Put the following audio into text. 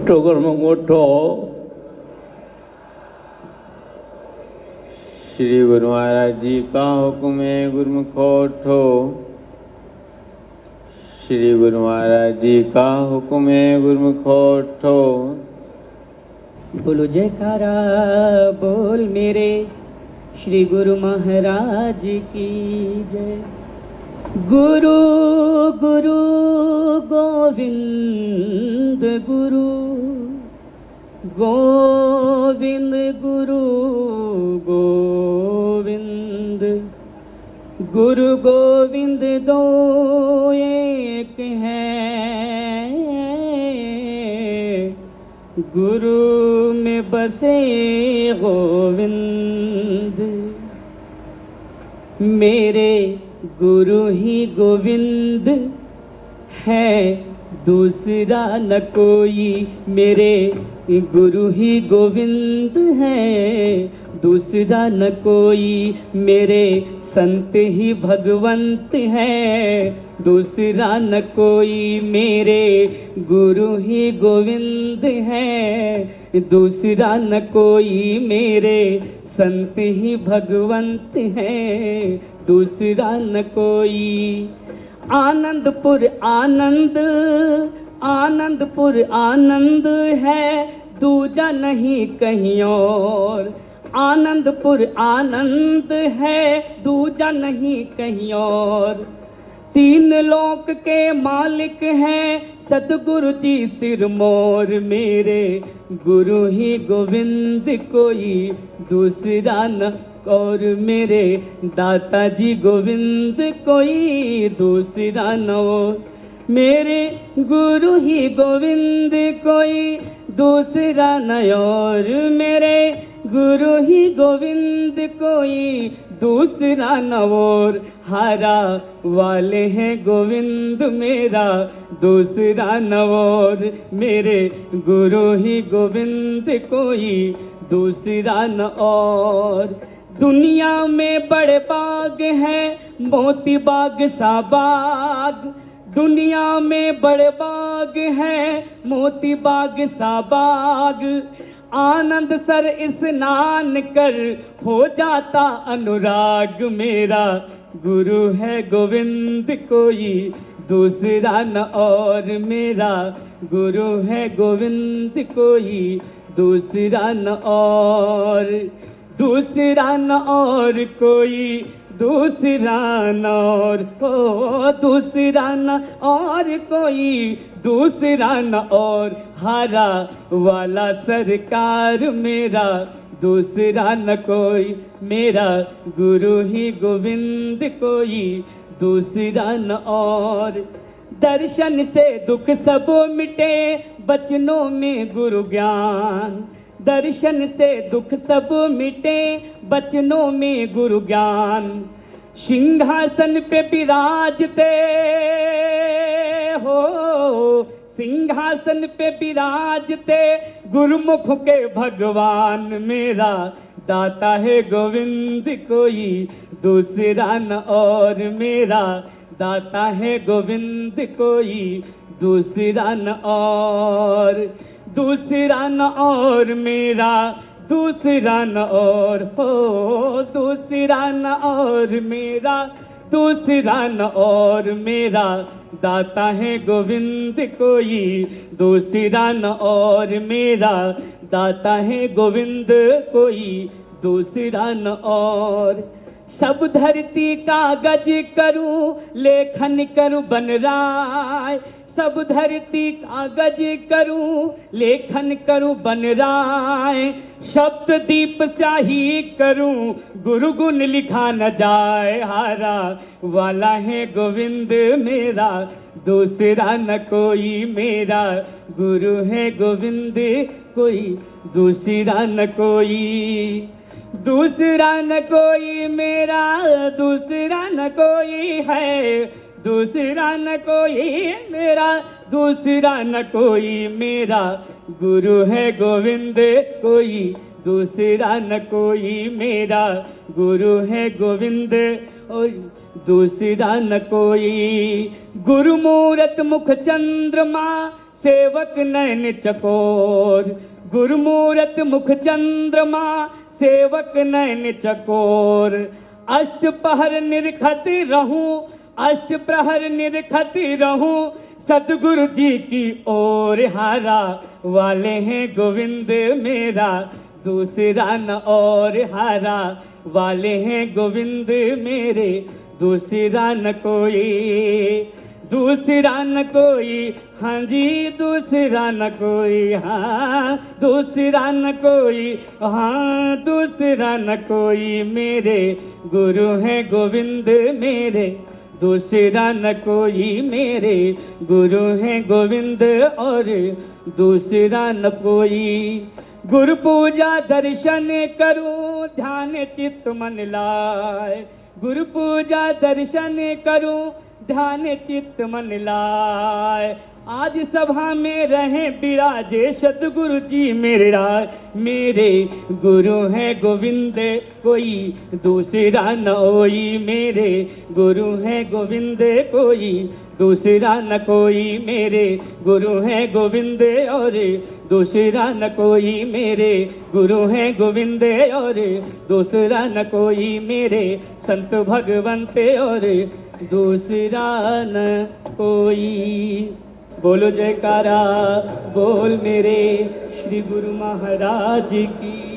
મોટો ઘરમાં મોટો श्री गुरु महाराज जी का हुक्म है गुरुमुखो उठो। श्री गुरु महाराज जी का हुक्म है गुरुमुखो उठो। बोलो जयकारा बोल मेरे श्री गुरु महाराज की जय। गुरु गुरु गोविंद गुरु गोविंद गुरु गोविंद गुरु गोविंद दो एक है। गुरु में बसे गोविंद मेरे गुरु ही गोविंद है दूसरा न कोई। मेरे गुरु ही गोविंद है दूसरा न कोई। मेरे संत ही भगवंत है दूसरा न कोई। मेरे गुरु ही गोविंद है दूसरा न कोई। मेरे संत ही भगवंत है दूसरा न कोई। आनंदपुर आनंद आनंदपुर आनंद है दूजा नहीं कहीं और। आनंदपुर आनंद है दूजा नहीं कहीं और। तीन लोक के मालिक हैं सतगुरु जी सिरमौर। मेरे गुरु ही गोविंद कोई दूसरा न और। मेरे दाता जी गोविंद कोई दूसरा न और। मेरे गुरु ही गोविंद कोई दूसरा न और। मेरे गुरु ही गोविंद कोई दूसरा न और। हारा वाले हैं गोविंद मेरा दूसरा न और। मेरे गुरु ही गोविंद कोई दूसरा न और। दुनिया में बड़े बाग हैं मोती बाग सा बाग। दुनिया में बड़े बाग हैं मोती बाग सा बाग। आनंद सर स्नान कर हो जाता अनुराग। मेरा गुरु है गोविंद कोई दूसरा न और। मेरा गुरु है गोविंद कोई दूसरा न और। दूसरा न और कोई दूसरा न और। हो दूसरा न और कोई दूसरा न और। हारा वाला सरकार मेरा दूसरा न कोई। मेरा गुरु ही गोविंद कोई दूसरा न और। दर्शन से दुख सब मिटे बचनों में गुरु ज्ञान। दर्शन से दुख सब मिटे बचनों में गुरु ज्ञान। सिंहासन पे विराजते हो सिंहासन पे विराजते गुरुमुख के भगवान। मेरा दाता है गोविंद कोई दूसरा न और। मेरा दाता है गोविंद कोई दूसरा न और। दूसरा न और मेरा दूसरा न और। हो दूसरा न और मेरा दूसरा न और। मेरा दाता है गोविंद कोई दूसरा न और। मेरा दाता है गोविंद कोई दूसरा न और। सब धरती कागज करूं लेखन करूं बनराय। सब धरती कागज करूं लेखन करूं बनराय। शब्द दीप स्याही करूं गुरु गुण लिखा न जाए। हारा वाला है गोविंद मेरा दूसरा न कोई। मेरा गुरु है गोविंद कोई दूसरा न कोई। दूसरा न कोई मेरा दूसरा न कोई है दूसरा न कोई। मेरा दूसरा न कोई। मेरा गुरु है गोविंद कोई दूसरा न कोई। मेरा गुरु है गोविंद और दूसरा न कोई। गुरु मूरत मुख चंद्रमा सेवक नयन चकोर, गुरुमूरत मुख चंद्रमा सेवक नयन चकोर। अष्ट पहर निरखत रहूं, अष्ट प्रहर निरखत रहूं, सतगुरु जी की ओर हारा वाले हैं गोविंद मेरा, दूसरा न और हारा वाले हैं गोविंद मेरे, दूसरा न कोई, दूसरा न कोई, हाँ जी दूसरा न कोई, हाँ दूसरा न कोई, हाँ दूसरा न कोई, मेरे गुरु हैं गोविंद मेरे, दूसरा न कोई, मेरे गुरु हैं गोविंद और दूसरा न कोई। गुरु पूजा दर्शन करूं ध्यान चित्त मन लाए, गुरु पूजा दर्शन करूं ध्यान चित्त मन लाए। आज सभा में रहे विराजे सतगुरु जी मेरा, मेरे गुरु हैं गोविंद कोई दूसरा न होई, मेरे गुरु हैं गोविंद कोई दूसरा न कोई, मेरे गुरु हैं गोविंद और दूसरा न कोई, मेरे गुरु हैं गोविंद और दूसरा न कोई, मेरे संत भगवंत और दूसरा न कोई। बोलो जयकारा बोल मेरे श्री गुरु महाराज की।